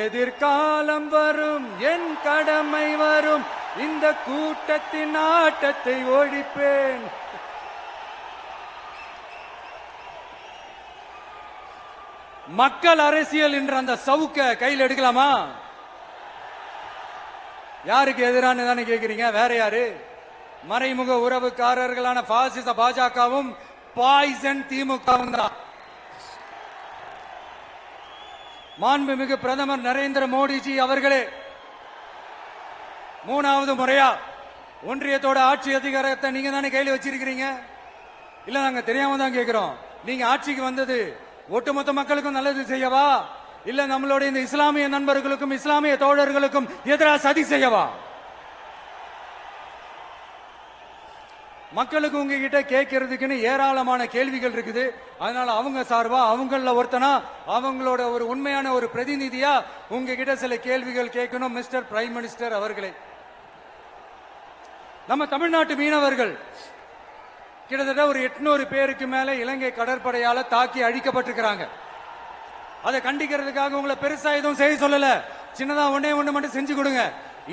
எதிர்காலம் வரும், என் கடமை வரும், இந்த கூட்டத்தின் ஆட்டத்தை ஒழிப்பேன். மக்கள் அரசியல் என்ற அந்த சவுக்க கையில் எடுக்கலாமா? யாருக்கு எதிரான தானே கேக்குறீங்க? வேற யாரு? மறைமுக உறவுக்காரர்களான பாசிச பாஜகவும் பாய்சன் திமுகவும் தான். மாண்புமிகு பிரதமர் நரேந்திர மோடிஜி அவர்களே, 3வது முறையா ஒன்றியத்தோட ஆட்சி அதிகாரத்தை நீங்க தானே கையில் வச்சிருக்கிறீங்க. இல்ல, நாங்க தெரியாம தான் கேட்கிறோம். நீங்க ஆட்சிக்கு வந்தது ஒட்டுமொத்த மக்களுக்கும் நல்லது செய்யவா, இல்ல நம்மளுடைய இந்த இஸ்லாமிய நண்பர்களுக்கும் இஸ்லாமிய தோழர்களுக்கும் எதிராக சதி செய்யவா? மக்களுக்கு உங்ககிட்ட கேட்கறதுக்குன்னு ஏராளமான கேள்விகள் இருக்குது. அதனால அவங்க சார்பா, அவங்கள ஒருத்தனா, அவங்களோட ஒரு உண்மையான ஒரு பிரதிநிதியா உங்ககிட்ட சில கேள்விகள் கேட்கணும். மிஸ்டர் பிரைம் மினிஸ்டர் அவர்களே, நம்ம தமிழ்நாட்டு மீனவர்கள் கிட்டத்தட்ட ஒரு 800 பேருக்கு மேல இலங்கை கடற்படையால தாக்கி அழிக்கப்பட்டிருக்கிறாங்க. அதை கண்டிக்கிறதுக்காக உங்களை பெருசா எதுவும் செய்ய சொல்லல, சின்னதா ஒண்ணு மட்டும் செஞ்சு கொடுங்க.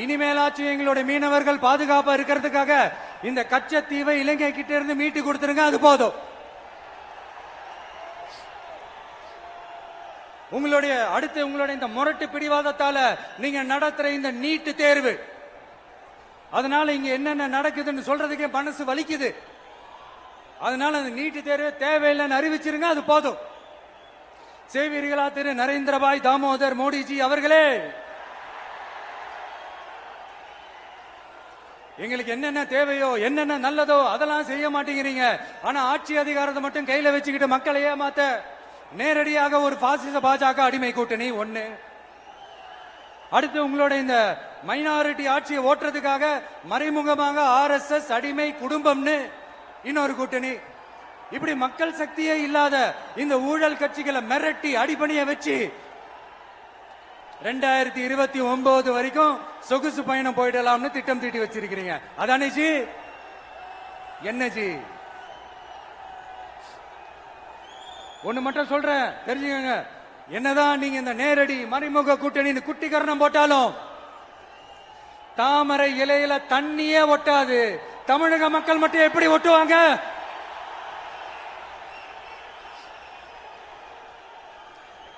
இனிமேலாச்சும் எங்களுடைய மீனவர்கள் பாதுகாப்பா இருக்கிறதுக்காக இந்த கச்சத்தீவை இலங்கை கிட்ட இருந்து மீட்டு கொடுத்துருங்க, அது போதும். உங்களுடைய இந்த முரட்டு பிடிவாதத்தால நீங்க நடத்துற இந்த நீட்டு தேர்வு, அதனால இங்க என்னென்ன நடக்குதுன்னு சொல்றதுக்கே மனசு வலிக்குது. அதனால அந்த நீட்டு தேர்வு தேவையில்லைன்னு அறிவிச்சிருங்க, அது போதும். செய்வீர்களா திரு நரேந்திரபாய் தாமோதர் மோடிஜி அவர்களே? எங்களுக்கு என்னென்ன தேவையோ, என்னென்ன நல்லதோ அதெல்லாம் செய்ய மாட்டேங்கிறீங்க. ஆனா ஆட்சி அதிகாரத்தை மட்டும் கையில வச்சுக்கிட்டு மக்களை ஏமாத்த நேரடியாக ஒரு பாசிச பாஜக அடிமை கூட்டணி ஒண்ணு. அடுத்து உங்களோட இந்த மைனாரிட்டி ஆட்சியை ஓட்டுறதுக்காக மறைமுகமாக RSS அடிமை குடும்பம்னு இன்னொரு கூட்டணி. இப்படி மக்கள் சக்தியே இல்லாத இந்த ஊழல் கட்சிகளை மிரட்டி அடிபணிய வச்சு 2029 வரைக்கும் சொகுசு பயணம் போயிடலாம்னு திட்டம் தீட்டி வச்சிருக்கிறீங்க. அதானே ஜி? என்ன ஜி? ஒண்ணு மட்டும் சொல்றேன், தெரிஞ்சுக்கங்க. என்னதான் நீங்க இந்த நேரடி மறைமுக கூட்டணி குட்டிகரணம் போட்டாலும் தாமரை இலையில தண்ணியே ஒட்டாது. தமிழக மக்கள் மட்டும் எப்படி ஒட்டுவாங்க?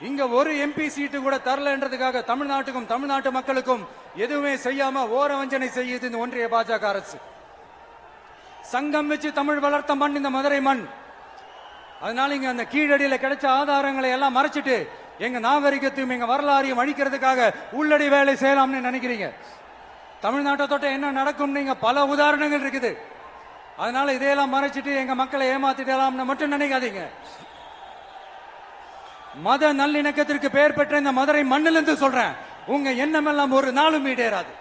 இங்க ஒரு MP சீட்டு கூட தரலன்றதுக்காக தமிழ்நாட்டுக்கும் தமிழ்நாட்டு மக்களுக்கும் எதுவுமே செய்யாம ஓரவஞ்சனை செய்யுது இந்த ஒன்றிய பாஜக அரசு. சங்கம் வச்சு தமிழ் வளர்த்த மண் இந்த மதுரை மண். அதனால இங்க அந்த கீழடியில கிடைச்ச ஆதாரங்களை எல்லாம் மறைச்சிட்டு எங்க நாகரிகத்தையும் எங்க வரலாறையும் அழிக்கிறதுக்காக உள்ளடி வேலை செய்யலாம்னு நினைக்கிறீங்க. தமிழ்நாட்டை தொட்ட என்ன நடக்கும் நீங்க பல உதாரணங்கள் இருக்குது. அதனால இதையெல்லாம் மறைச்சிட்டு எங்க மக்களை ஏமாத்திடலாம்னு மட்டும் நினைக்காதீங்க. மத நல்லிணக்கத்திற்கு பெயர் பெற்ற இந்த மதுரை மண்ணிலிருந்து சொல்றேன், உங்க எண்ணமெல்லாம் ஒரு நாளும் ஈடேறாது.